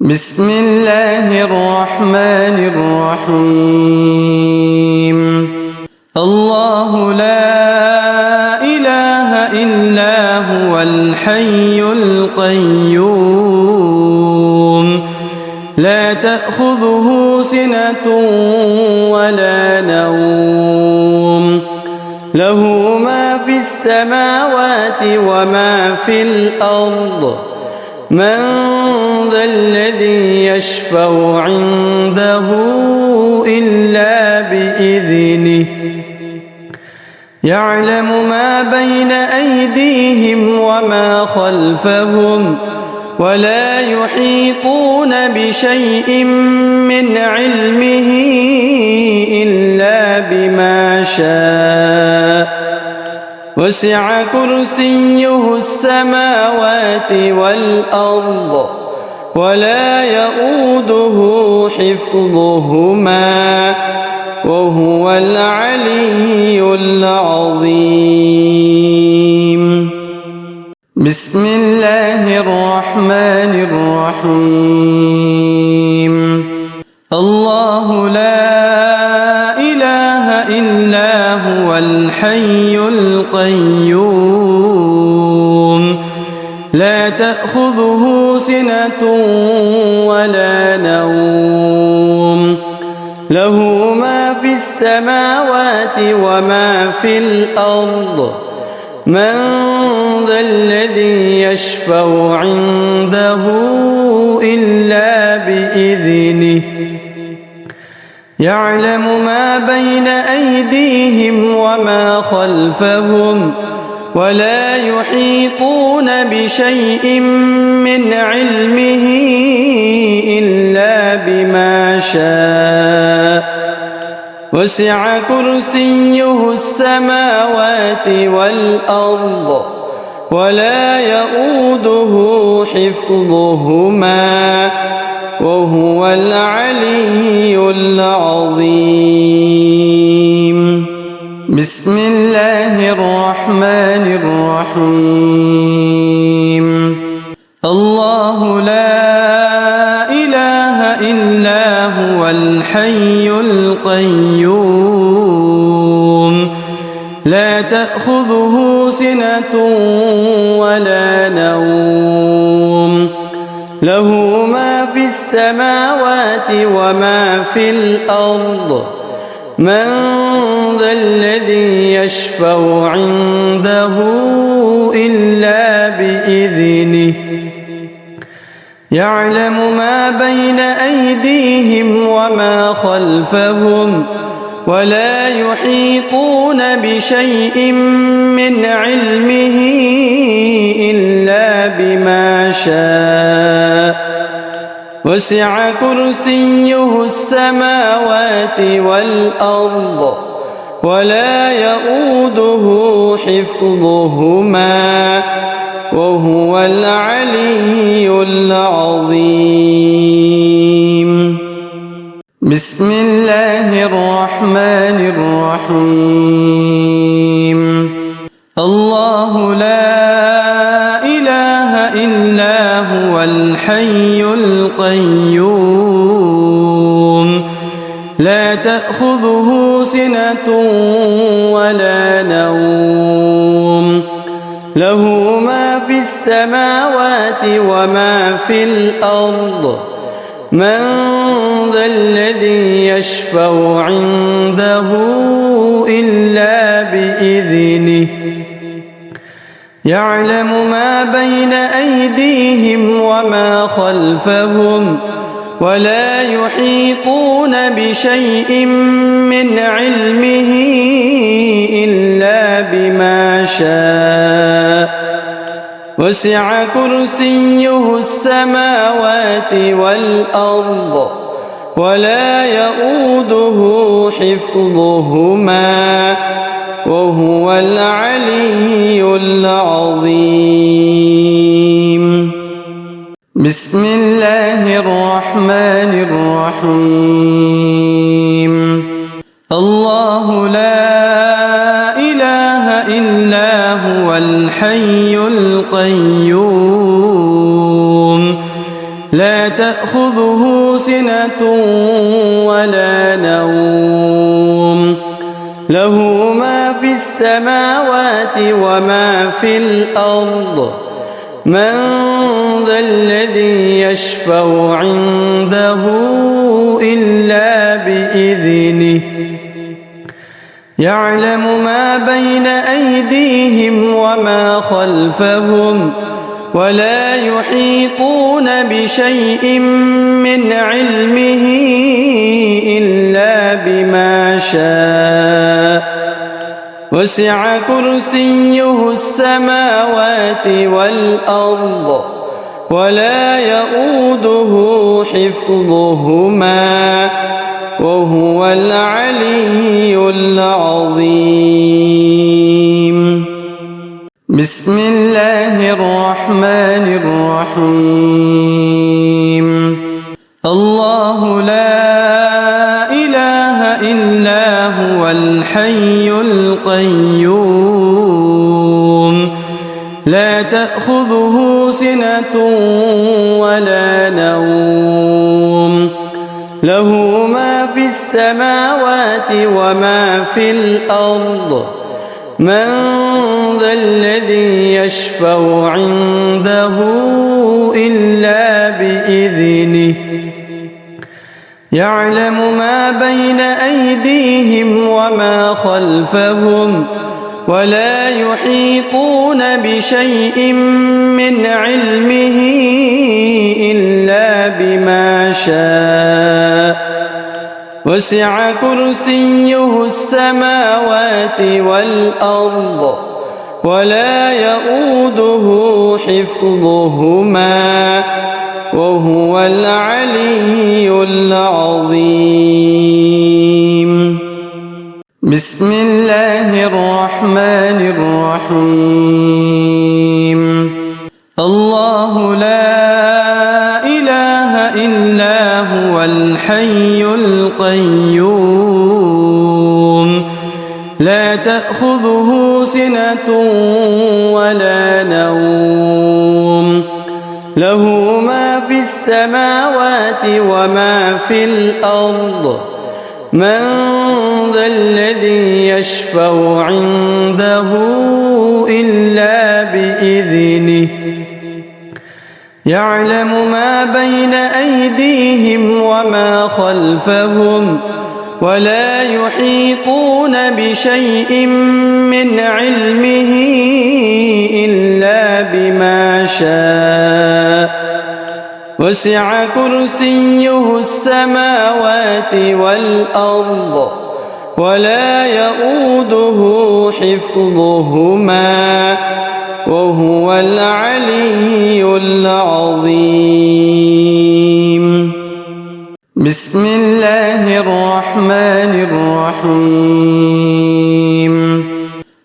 بسم الله الرحمن الرحيم. الله لا إله إلا هو الحي القيوم لا تأخذه سنة ولا نوم له ما في السماوات وما في الأرض من ذا الذي يشفع عنده إلا بإذنه يعلم ما بين أيديهم وما خلفهم ولا يحيطون بشيء من علمه إلا بما شاء وسع كرسيه السماوات والأرض ولا يؤوده حفظهما وهو العلي العظيم. بسم الله الرحمن الرحيم. الله لا إله إلا هو الحي القيوم لا تأخذه سنة ولا نوم له ما في السماوات وما في الأرض من ذا الذي يشفع عنده إلا بإذنه يعلم ما بين أيديهم وما خلفهم ولا يحيطون بشيء من علمه إلا بما شاء وسع كرسيه السماوات والأرض ولا يؤوده حفظهما وهو العلي العظيم. بسم الله الرحمن الرحيم. الله لا إله إلا هو الحي القيوم لا تأخذه سنة ولا نوم له ما في السماوات وما في الأرض من ذا الذي يشفع عنده إلا بإذنه يعلم ما بين أيديهم وما خلفهم ولا يحيطون بشيء من علمه إلا بما شاء وسع كرسيه السماوات والأرض ولا يؤوده حفظهما وهو العلي العظيم. بسم الله الرحمن الرحيم. الله لا إله إلا هو الحي القيوم لا تأخذه سنة ولا نوم له ما في السماوات وما في الأرض من ذا الذي يشفع عنده إلا بإذنه يعلم ما بين أيديهم وما خلفهم ولا يحيطون بشيء من علمه إلا بما شاء وسع كرسيه السماوات والأرض ولا يؤوده حفظهما وهو العلي العظيم. بسم الله الرحمن الرحيم. الله لا إله إلا هو الحي القيوم لا تأخذه تأخذه سنة ولا نوم له ما في السماوات وما في الأرض من ذا الذي يشفع عنده إلا بإذنه يعلم ما بين أيديهم وما خلفهم ولا يحيطون بشيء من علمه إلا بما شاء وسع كرسيه السماوات والأرض ولا يؤوده حفظهما وهو العلي العظيم بسم الله الرحمن الرحيم الله لا إله إلا هو الحي القيوم لا تأخذه سنة ولا نوم له ما في السماوات وما في الأرض من ذا الذي يشفع عنده إلا بإذنه يعلم ما بين أيديهم وما خلفهم ولا يحيطون بشيء من علمه إلا بما شاء وسع كرسيه السماوات والأرض ولا يؤوده حفظهما وهو العلي العظيم بسم الله الرحمن الرحيم الله لا إله إلا هو الحي القيوم لا تأخذه سنة ولا نوم له ما في السماوات وما في الأرض من ذا الذي يشفع عنده إلا بإذنه يعلم ما بين أيديهم وما خلفهم ولا يحيطون بشيء من علمه إلا بما شاء وسع كرسيه السماوات والأرض ولا يؤوده حفظهما وهو العلي العظيم بسم الله الرحمن الرحيم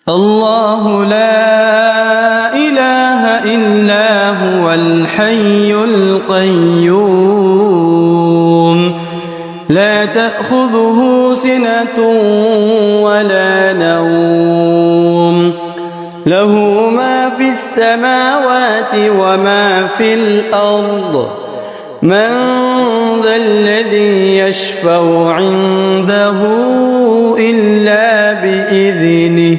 الله لا إله إلا هو الحي القيوم لا تأخذه سنة ولا نوم له ما في السماوات وما في الأرض من ذا الذي يشفع عنده إلا بإذنه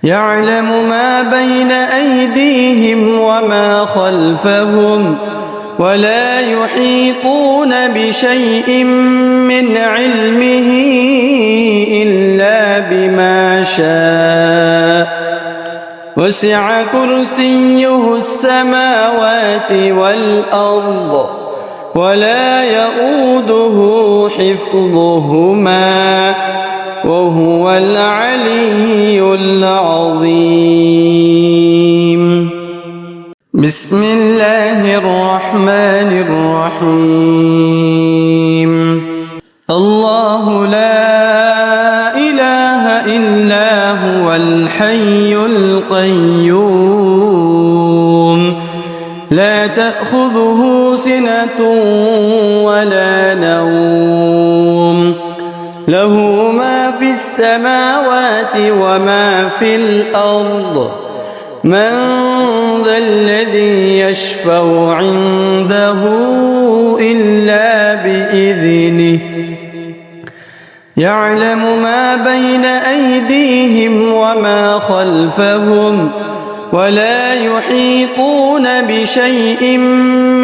يعلم ما بين أيديهم وما خلفهم ولا يحيطون بشيء من علمه إلا بما شاء وسع كرسيه السماوات والأرض ولا يؤوده حفظهما وهو العلي العظيم بسم الله الرحمن الرحيم الله لا إله إلا هو الحي القيوم لا تأخذه سنة ولا نوم له ما في السماوات وما في الأرض من ذا الذي يشفع عنده إلا بإذنه يعلم ما بين أيديهم وما خلفهم ولا يحيطون بشيء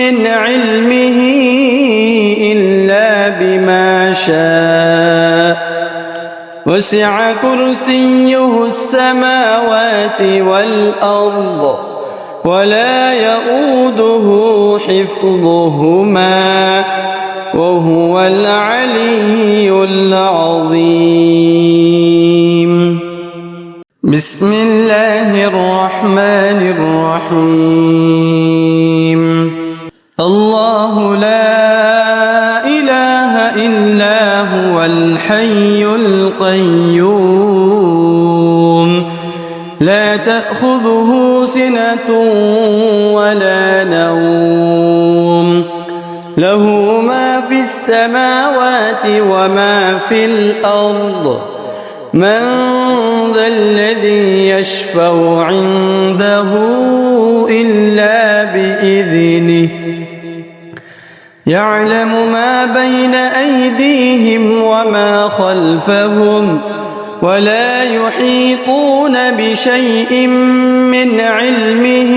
من علمه إلا بما شاء وسع كرسيه السماوات والأرض ولا يؤوده حفظهما وهو العلي العظيم. بسم الله الرحمن الرحيم. الله لا إله إلا هو الحي القيوم لا تأخذه سنة ولا نوم له ما في السماوات وما في الأرض من ذا الذي يشفع عنده إلا بإذنه يعلم ما بين أيديهم وما خلفهم ولا يحيطون بشيء من علمه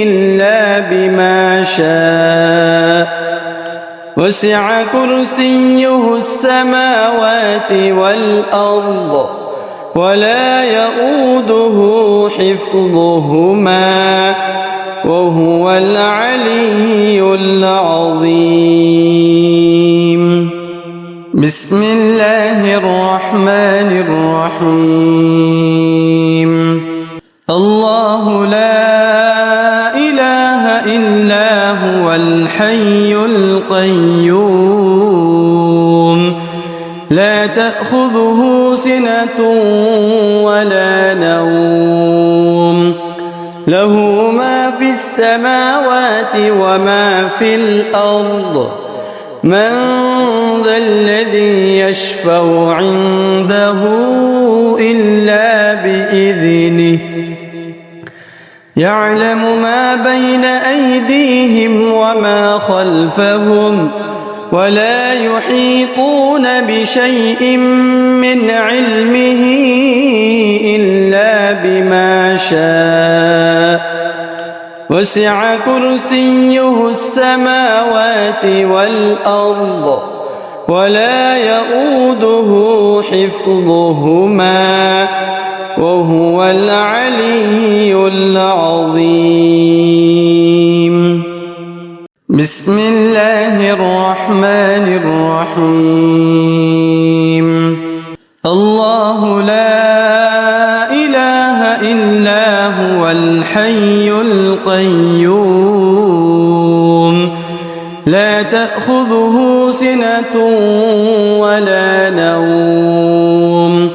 إلا بما شاء وسع كرسيه السماوات والأرض ولا يؤوده حفظهما وهو العلي العظيم. بسم الله الرحمن الرحيم. الله لا إله إلا هو الحي القيوم لا تأخذه سنة ولا نوم له ما في السماوات وما في الأرض من ذا الذي يشفع عنده إلا بإذنه يعلم ما بين أيديهم وما خلفهم ولا يحيطون بشيء من علمه إلا بما شاء وسع كرسيه السماوات والأرض ولا يؤوده حفظهما وهو العلي العظيم. بسم الله الرحمن الرحيم. الله لا إله إلا هو الحي القيوم لا تأخذه سنة ولا نوم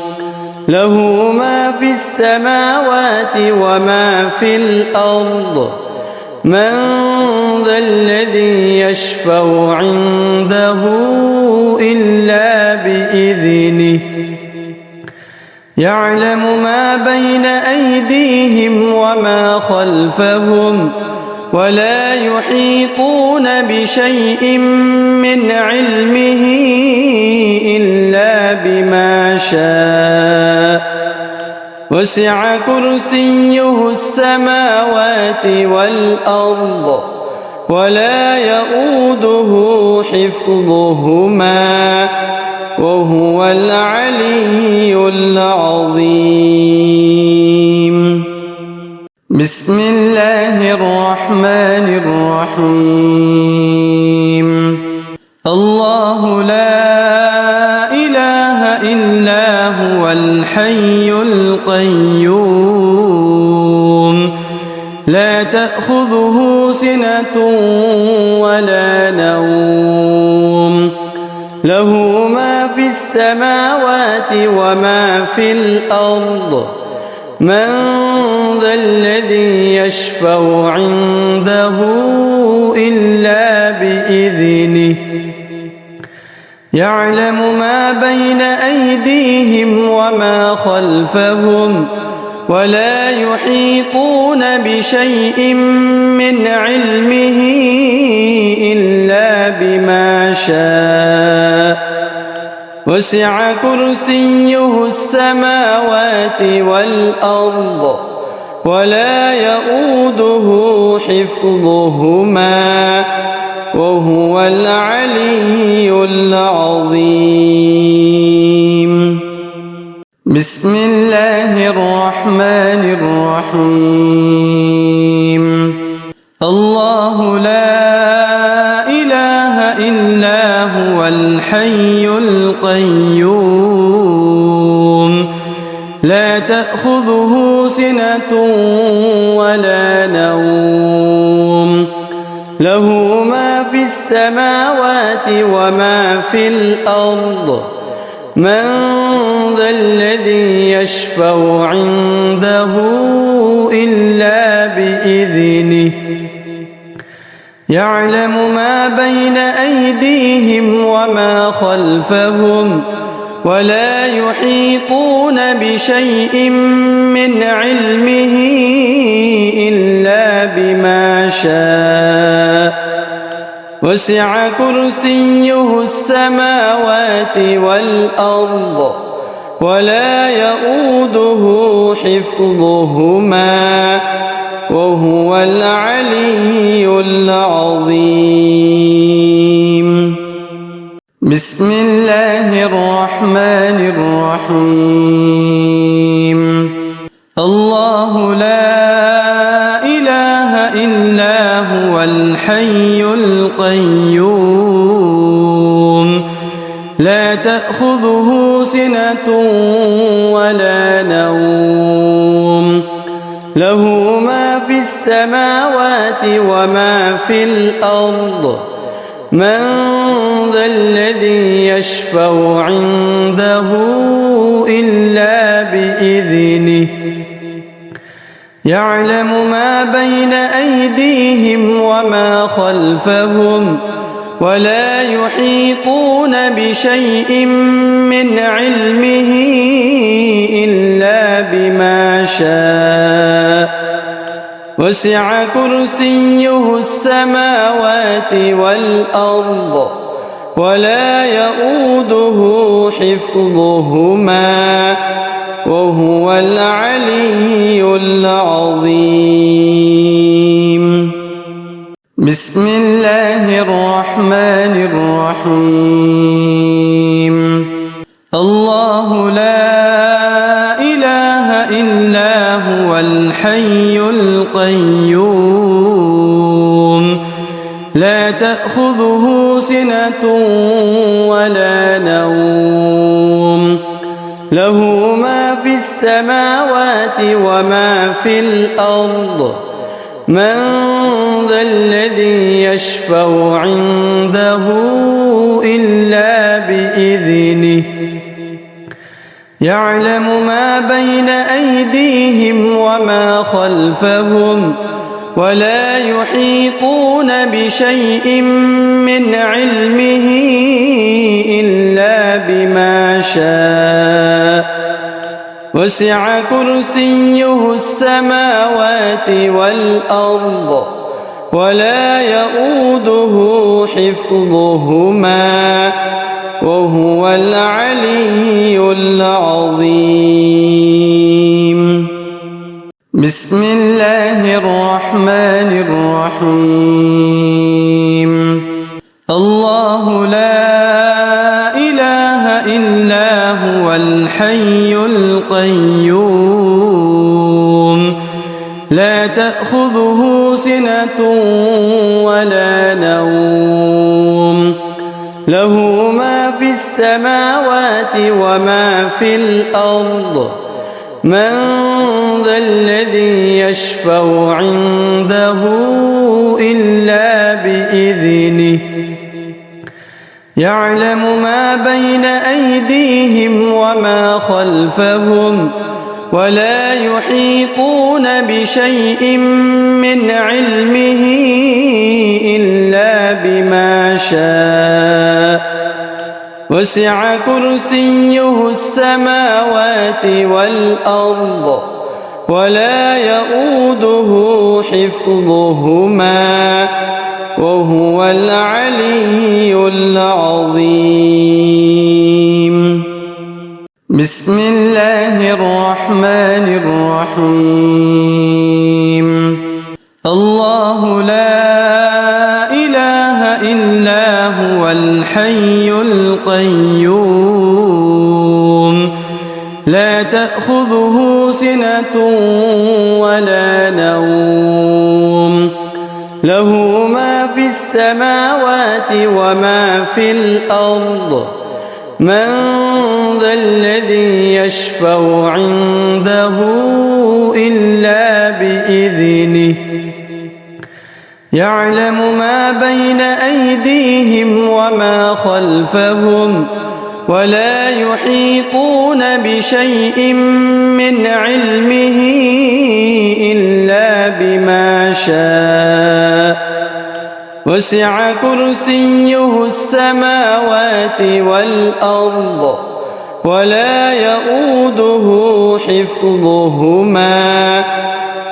له ما في السماوات وما في الأرض من ذا الذي يشفع عنده إلا بإذنه يعلم ما بين أيديهم وما خلفهم ولا يحيطون بشيء من علمه إلا بما شاء وسع كرسيه السماوات والأرض ولا يؤوده حفظهما وهو العلي العظيم. بسم الله الرحمن الرحيم. الله لا إله إلا هو الحي القيوم لا تأخذه سنة ولا نوم له ما في السماوات وما في الأرض من ذا الذي يشفع عنده إلا بإذنه يعلم ما بين أيديهم وما خلفهم ولا يحيطون بشيء من علمه إلا بما شاء وسع كرسيه السماوات والأرض ولا يؤوده حفظهما وهو العلي العظيم. بسم الله الرحمن الرحيم. الله لا إله إلا هو الحي القيوم لا تأخذه سنة ولا نوم له ما في السماوات وما في الأرض من ذا الذي يشفع عنده إلا بإذنه يعلم ما بين أيديهم وما خلفهم ولا يحيطون بشيء من علمه إلا بما شاء وسع كرسيه السماوات والأرض ولا يؤوده حفظهما وهو العلي العظيم. بسم الله الرحمن الرحيم. الله لا إله إلا هو الحي القيوم لا تأخذه سنة ولا نوم له ما في السماوات وما في الأرض من ذا الذي يشفع عنده إلا بإذنه يعلم ما بين أيديهم وما خلفهم ولا يحيطون بشيء من علمه إلا بما شاء وسع كرسيه السماوات والأرض ولا يؤوده حفظهما وهو العلي العظيم. بسم الله الرحمن الرحيم. الله لا إله إلا هو الحي القيوم لا تأخذه سنة ولا نوم له ما في السماوات وما في الأرض من ذا الذي يشفع عنده إلا بإذنه يعلم ما بين أيديهم وما خلفهم ولا يحيطون بشيء من علمه إلا بما شاء وسع كرسيه السماوات والأرض ولا يؤوده حفظهما وهو العلي العظيم. بسم الله الرحمن الرحيم. الله لا إله إلا هو الحي القيوم لا تأخذه سنة ولا نوم له ما في السماوات وما في الأرض من ذا الذي يشفع عنده إلا بإذنه يعلم ما بين أيديهم وما خلفهم ولا يحيطون بشيء من علمه إلا بما شاء وسع كرسيه السماوات والأرض ولا يؤوده حفظهما وهو العلي العظيم. بسم الله الرحمن الرحيم. الله لا إله إلا هو الحي القيوم لا تأخذه سنة ولا نوم له ما في السماوات وما في الأرض من ذا الذي يشفع عنده إلا بإذنه يعلم ما بين أيديهم وما خلفهم ولا يحيطون بشيء من علمه إلا بما شاء وسع كرسيه السماوات والأرض ولا يؤوده حفظهما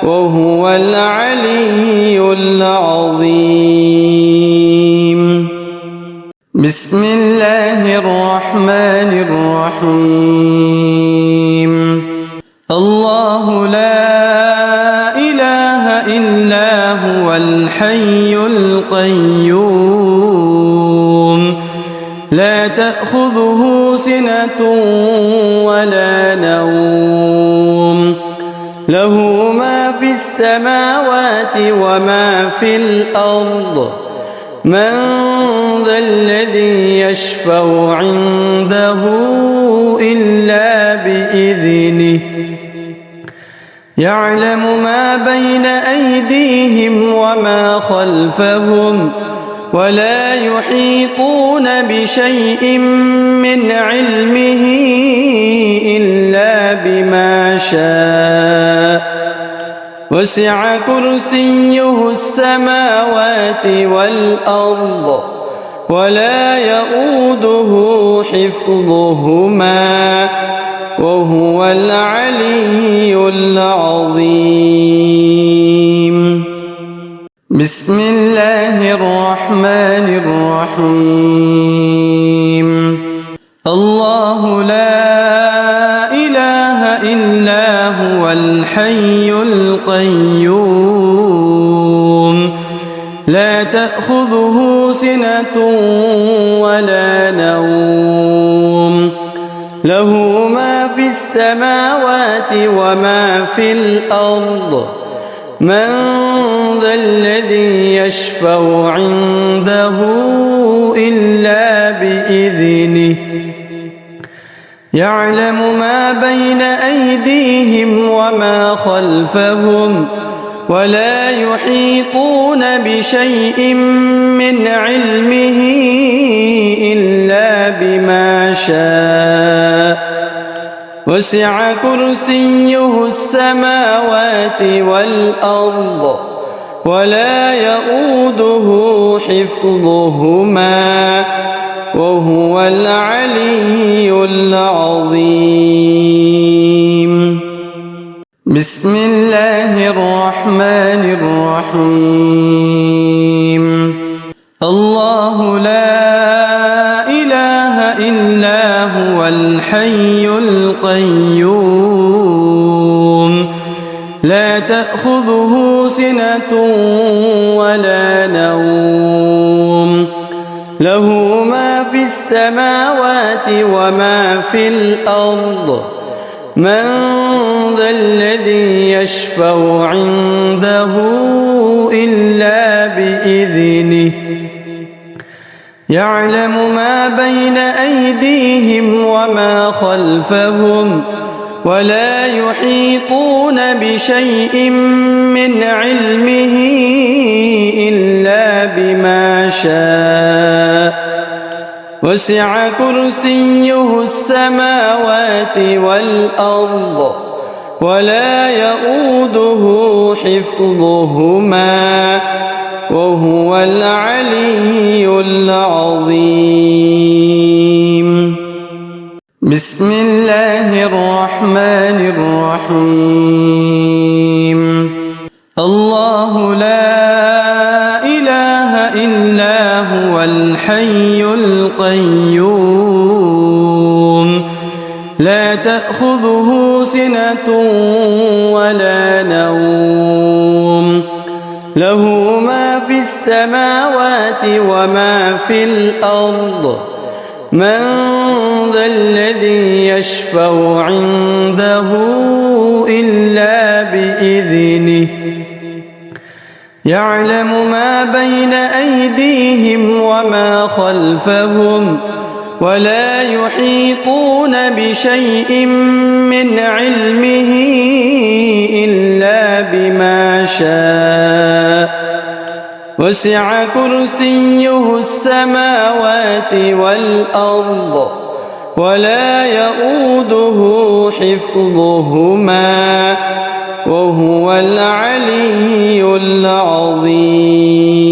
وهو العلي العظيم. بسم الله الرحمن الرحيم. الله لا إله إلا هو الحي القيوم لا تأخذه سنة ولا نوم له ما في السماوات وما في الأرض من ذا الذي يشفع عنده إلا بإذنه يعلم ما بين أيديهم وما خلفهم ولا يحيطون بشيء من علمه إلا بما شاء وسع كرسيه السماوات والأرض ولا يؤوده حفظهما وهو العلي العظيم. بسم الله الرحمن الرحيم. الله لا إله إلا هو الحي القيوم لا تأخذه سنة ولا نوم له ما في السماوات وما في الأرض من ذا الذي يشفع عنده إلا بإذنه يعلم ما بين أيديهم وما خلفهم ولا يحيطون بشيء من علمه إلا بما شاء وسع كرسيه السماوات والأرض ولا يؤوده حفظهما وهو العلي العظيم. بسم الله الرحمن الرحيم. الله لا إله إلا هو الحي القيوم لا تأخذه سنة ولا نوم له ما في السماوات وما في الأرض من ذا الذي يشفع عنده إلا بإذنه يعلم ما بين أيديهم وما خلفهم ولا يحيطون بشيء من علمه إلا بما شاء وسع كرسيه السماوات والأرض ولا يؤوده حفظهما وهو العلي العظيم. بسم الله الرحمن الرحيم. هو الحي القيوم لا تأخذه سنة ولا نوم له ما في السماوات وما في الأرض من ذا الذي يشفع عنده إلا بإذنه يعلم ما بين أيديهم وما خلفهم ولا يحيطون بشيء من علمه إلا بما شاء وسع كرسيه السماوات والأرض ولا يؤوده حفظهما وهو العلي العظيم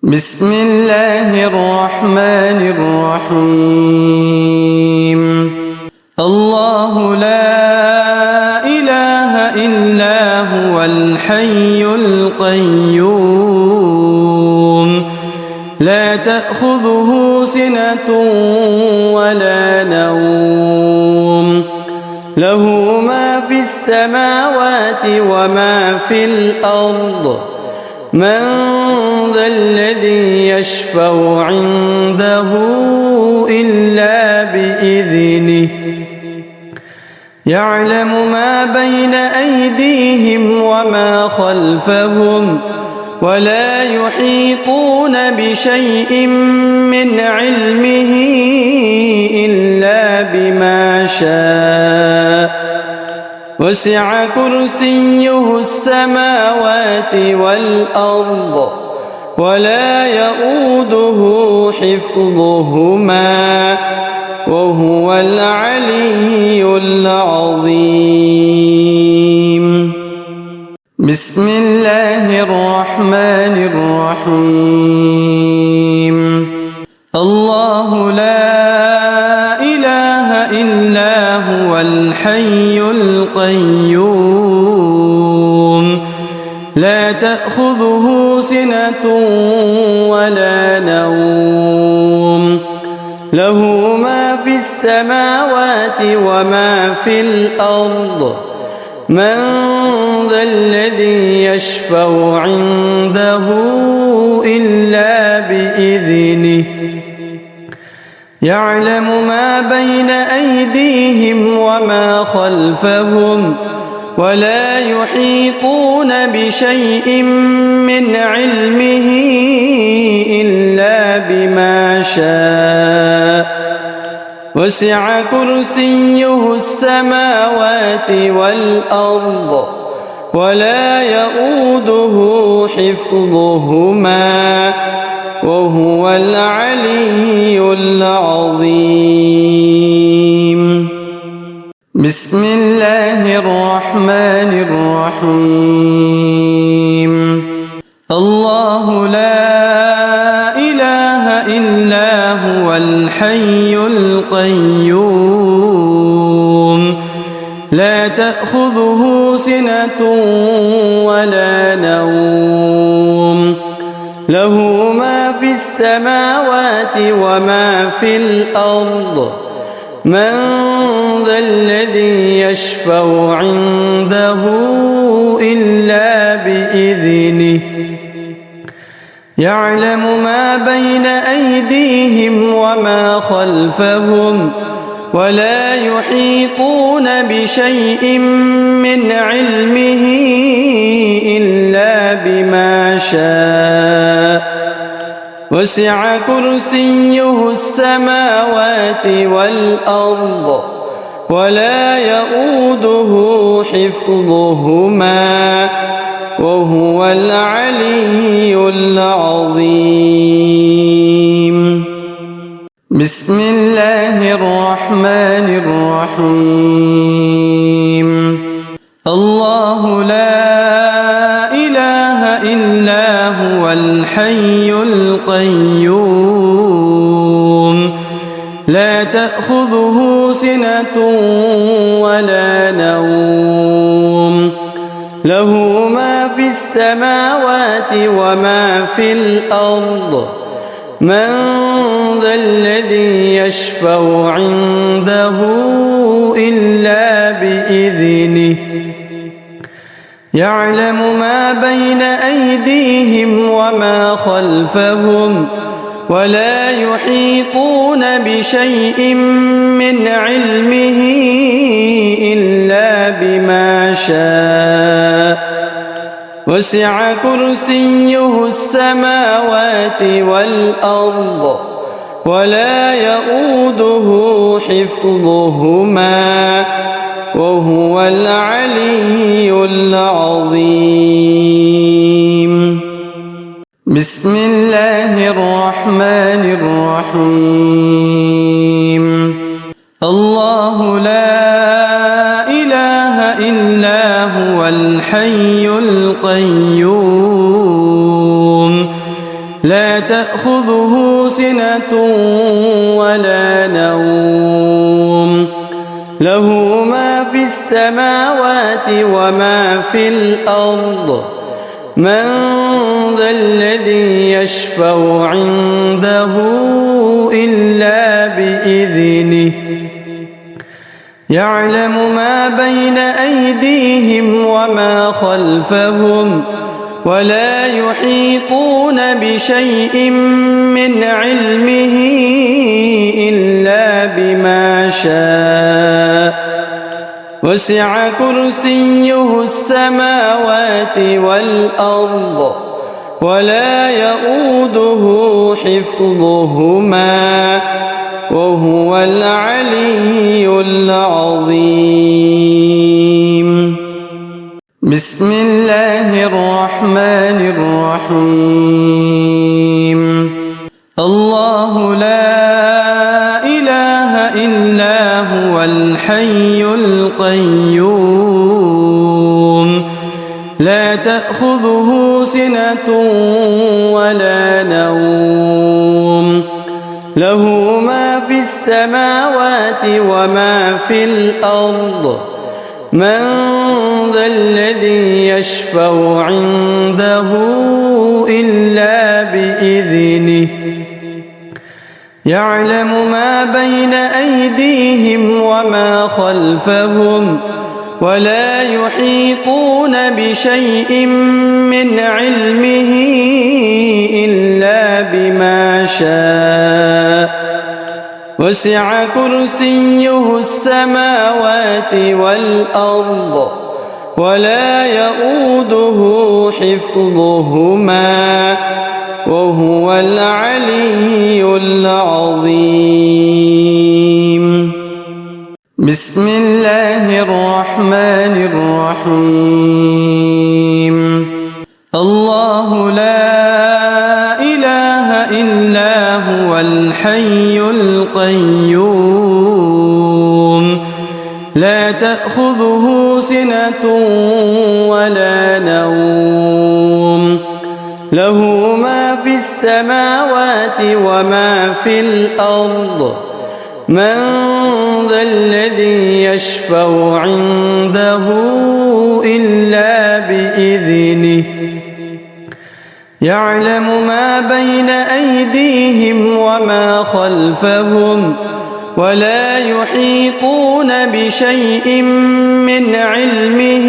بسم الله الرحمن الرحيم الله لا إله إلا هو الحي القيوم لا تأخذه سنة ولا نوم له ما في السماوات وما في الأرض من ذا الذي يشفع عنده إلا بإذنه يعلم ما بين أيديهم وما خلفهم ولا يحيطون بشيء من علمه إلا بما شاء وسع كرسيه السماوات والأرض ولا يؤوده حفظهما وهو العلي العظيم بسم الله الرحمن الرحيم الله لا إله إلا هو الحي القيوم لا تأخذه سنة ولا نوم له ما في السماوات وما في الأرض من ذا الذي يشفع عنده إلا بإذنه يعلم ما بين أيديهم وما خلفهم ولا يحيطون بشيء من علمه إلا بما شاء وسع كرسيه السماوات والأرض ولا يؤوده حفظهما وهو العلي العظيم بسم الله الرحمن الرحيم الله لا إله إلا هو الحي القيوم لا تأخذه سنة ولا نوم له ما في السماوات وما في الأرض من ذا الذي يشفع عنده إلا بإذنه يعلم ما بين أيديهم وما خلفهم ولا يحيطون بشيء من علمه إلا بما شاء وسع كرسيه السماوات والأرض ولا يؤوده حفظهما وهو العلي العظيم بسم الله الرحمن الرحيم الله لا إله إلا هو الحي القيوم لا تأخذه سنة ولا نوم له ما في السماوات وما في الأرض من ذا الذي يشفع عنده إلا بإذنه يعلم ما بين أيديهم وما خلفهم ولا يحيطون بشيء من علمه إلا بما شاء وسع كرسيه السماوات والأرض ولا يؤوده حفظهما وهو العلي العظيم. بسم الله الرحمن الرحيم. الله لا إله إلا هو الحي القيوم لا تأخذه سنة ولا نوم له ما في السماوات وما في الأرض من ذا الذي يشفع عنده إلا بإذنه يعلم ما بين أيديهم وما خلفهم ولا يحيطون بشيء من علمه إلا بما شاء وسع كرسيه السماوات والأرض ولا يؤوده حفظهما وهو العلي العظيم. بسم الله الرحمن الرحيم. الله لا إله إلا هو الحي القيوم لا تأخذه سنة ولا نوم له ما في السماوات وما في الأرض من ذا الذي يشفع عنده إلا بإذنه يعلم ما بين أيديهم وما خلفهم ولا يحيطون بشيء من علمه إلا بما شاء وسع كرسيه السماوات والأرض ولا يؤوده حفظهما وهو العلي العظيم. بسم الله الرحمن الرحيم. الله لا إله إلا هو الحي القيوم لا تأخذه سنة ولا نوم له ما في السماوات وما في الأرض من ذا الذي يشفع عنده إلا بإذنه يعلم ما بين أيديهم وما خلفهم ولا يحيطون بشيء من علمه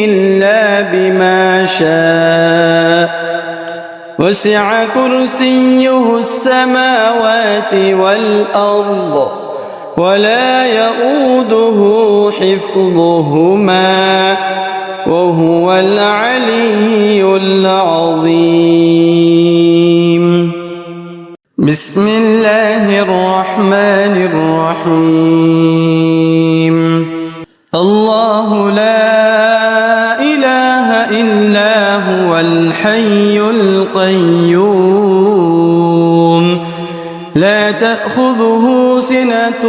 إلا بما شاء وسع كرسيه السماوات والأرض ولا يؤوده حفظهما وهو العلي العظيم. بسم الله الرحمن الرحيم. الله لا إله إلا هو الحي القيوم لا تأخذه سنة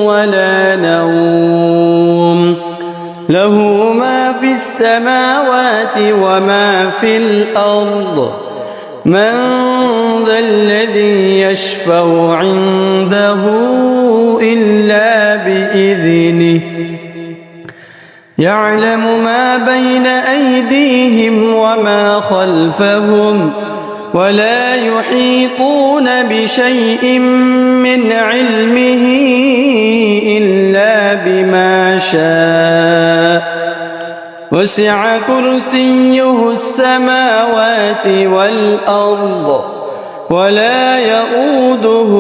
ولا نوم له ما في السماوات وما في الأرض من ذا الذي يشفع عنده إلا بإذنه يعلم ما بين أيديهم وما خلفهم ولا يحيطون بشيء من علمه إلا بما شاء وسع كرسيه السماوات والأرض ولا يؤوده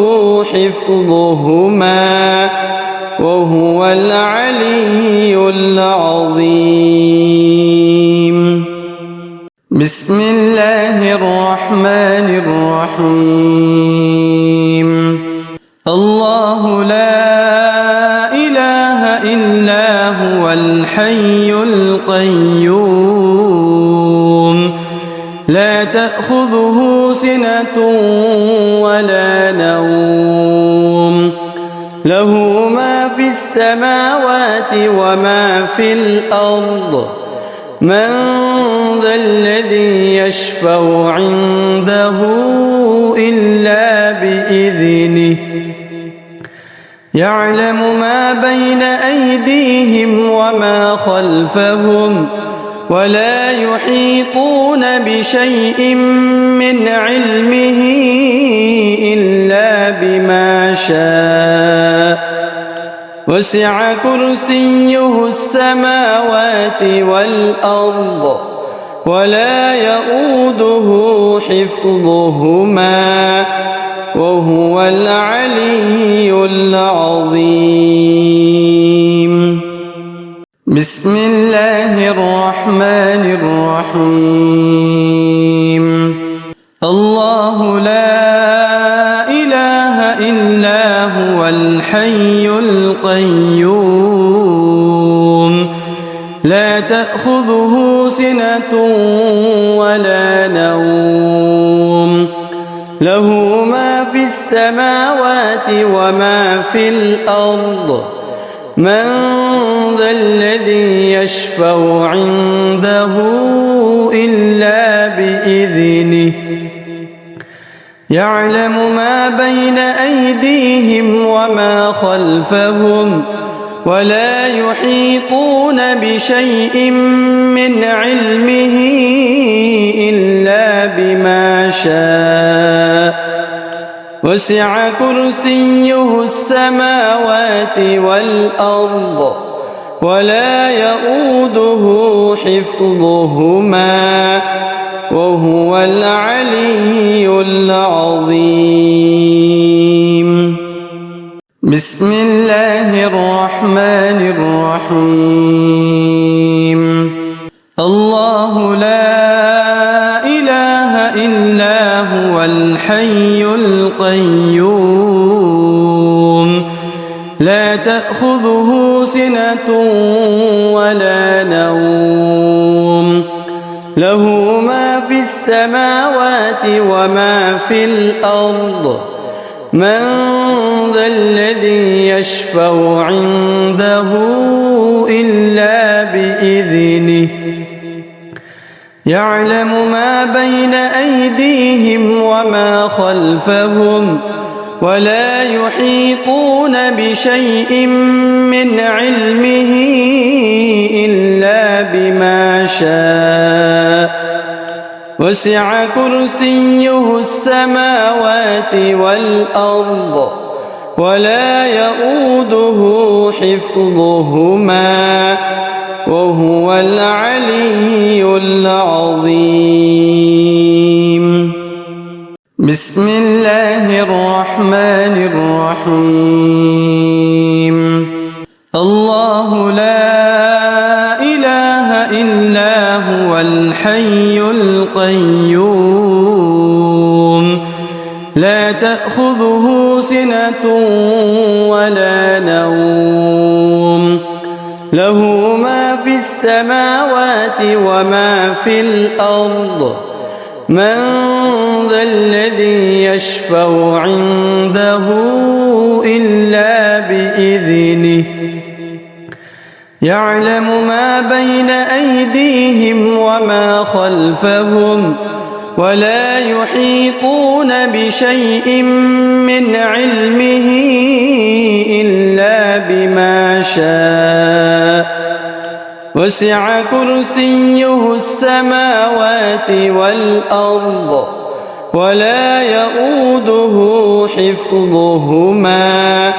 حفظهما وهو العلي العظيم. بسم الله الرحمن الرحيم. الله لا إله إلا هو الحي القيوم لا تأخذه سنة ولا نوم له ما في السماوات وما في الأرض من ذا الذي يشفع عنده إلا بإذنه يعلم ما بين أيديهم وما خلفهم ولا يحيطون بشيء من علمه إلا بما شاء وسع كرسيه السماوات والأرض ولا يؤوده حفظهما وهو العلي العظيم. بسم الله الرحمن الرحيم. الله لا إله إلا هو الحي القيوم لا تأخذه سنة ولا نوم له ما في السماوات وما في الأرض من ذا الذي يشفع عنده إلا بإذنه يعلم ما بين أيديهم وما خلفهم ولا يحيطون بشيء من علمه إلا بما شاء وسع كرسيه السماوات والأرض ولا يؤوده حفظهما وهو العلي العظيم. بسم الله الرحمن الرحيم. الله لا إله إلا هو الحي القيوم لا تأخذه سنة ولا نوم له ما في السماوات وما في الأرض من ذا الذي يشفع عنده إلا بإذنه يعلم ما بين أيديهم وما خلفهم ولا يحيطون بشيء من علمه إلا بما شاء وسع كرسيه السماوات والأرض ولا يؤوده حفظهما وهو العلي العظيم. بسم الله الرحمن الرحيم. الله لا إله إلا هو الحي القيوم لا تأخذه سنة ولا نوم له ما في السماوات وما في الأرض من ذا الذي يشفع عنده إلا بإذنه يعلم ما بين أيديهم وما خلفهم ولا يحيطون بشيء من علمه إلا بما شاء وسع كرسيه السماوات والأرض ولا يؤوده حفظهما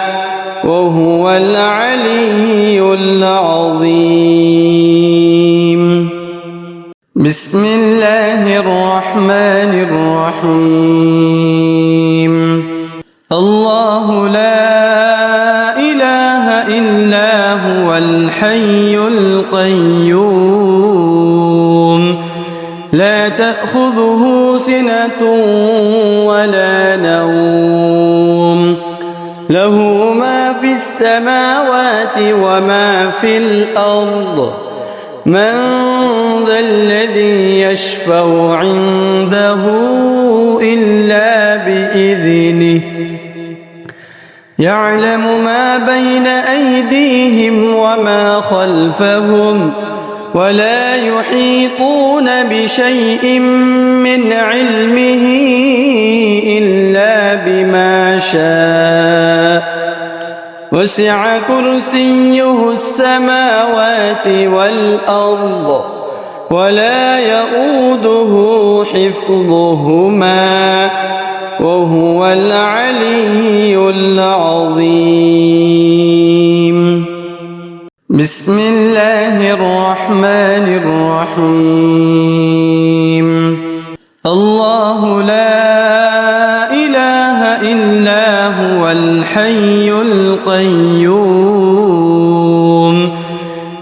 وهو العلي العظيم. بسم الله الرحمن الرحيم. الله لا إله إلا هو الحي القيوم لا تأخذه سنة ولا نوم له ما في السماوات وما في الأرض من ذا الذي يشفع عنده إلا بإذنه يعلم ما بين أيديهم وما خلفهم ولا يحيطون بشيء من علمه إلا بما شاء وسع كرسيه السماوات والأرض ولا يؤوده حفظهما وهو العلي العظيم. بسم الله الرحمن الرحيم. الله لا إله إلا هو الحي القيوم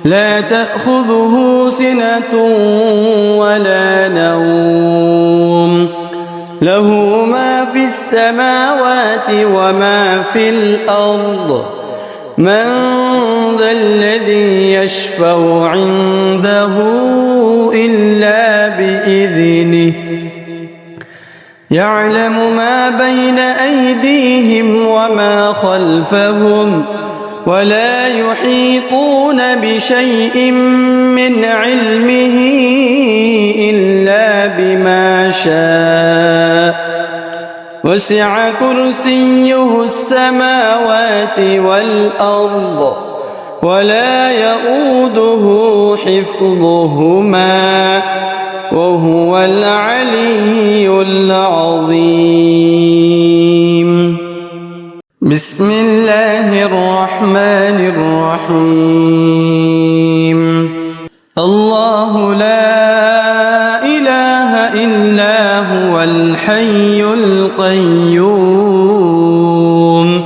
لا تأخذه سنة ولا نوم له ما في السماوات وما في الأرض من ذا الذي يشفع عنده إلا بإذنه يعلم ما بين أيديهم وما خلفهم ولا يحيطون بشيء من علمه إلا بما شاء وسع كرسيه السماوات والأرض ولا يؤوده حفظهما وهو العلي العظيم. بسم الله الرحمن الرحيم. الله لا إله إلا هو الحي القيوم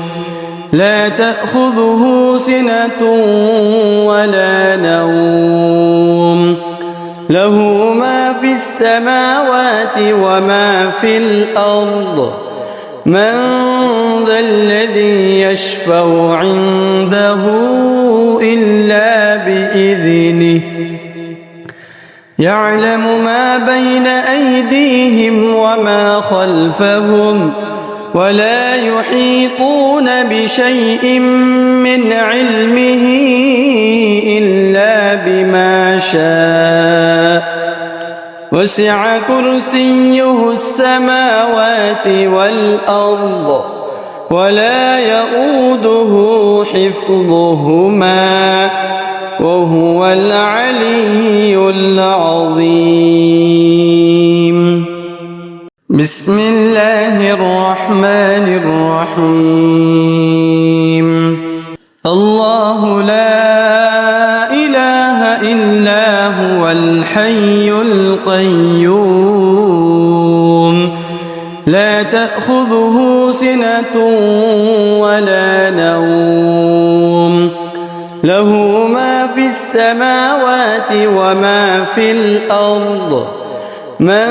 لا تأخذه سنة ولا نوم له ما في السماوات وما في الأرض من ذا الذي يشفع عنده إلا بإذنه يعلم ما بين أيديهم وما خلفهم ولا يحيطون بشيء من علمه إلا بما شاء وسع كرسيه السماوات والأرض ولا يؤوده حفظهما وهو العلي العظيم. بسم الله الرحمن الرحيم. الله لا إله إلا هو الحي القيوم لا تأخذه سنة ولا نوم له ما في السماوات وما في الأرض من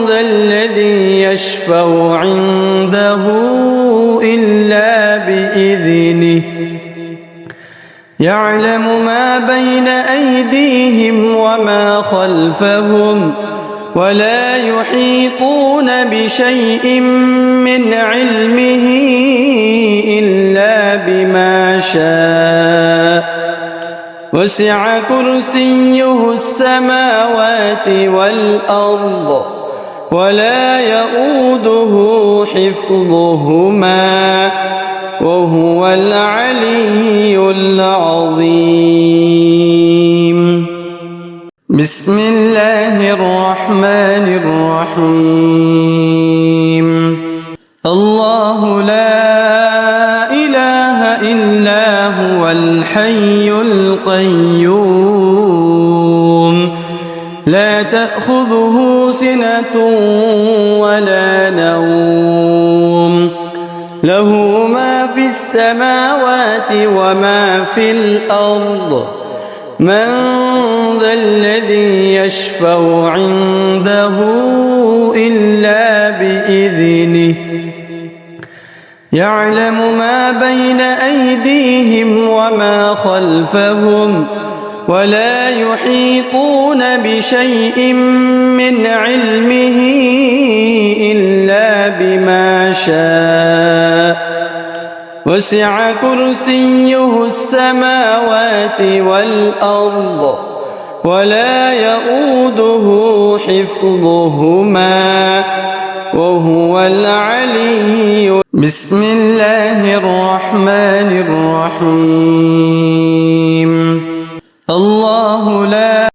ذا الذي يشفع عنده إلا بإذنه يعلم ما بين أيديهم وما خلفهم ولا يحيطون بشيء من علمه إلا بما شاء وسع كرسيه السماوات والأرض ولا يؤوده حفظهما وهو العلي العظيم. بسم الله الرحمن الرحيم الله لا إله إلا هو الحي القيوم لا تأخذه سنة ولا نوم له ما في السماوات وما في الأرض من ذا الذي يشفع عنده إلا بإذنه يعلم ما بين أيديهم وما خلفهم ولا يحيطون بشيء من علمه إلا بما شاء وسع كرسيه السماوات والأرض ولا يؤوده حفظهما وهو العلي بسم الله الرحمن الرحيم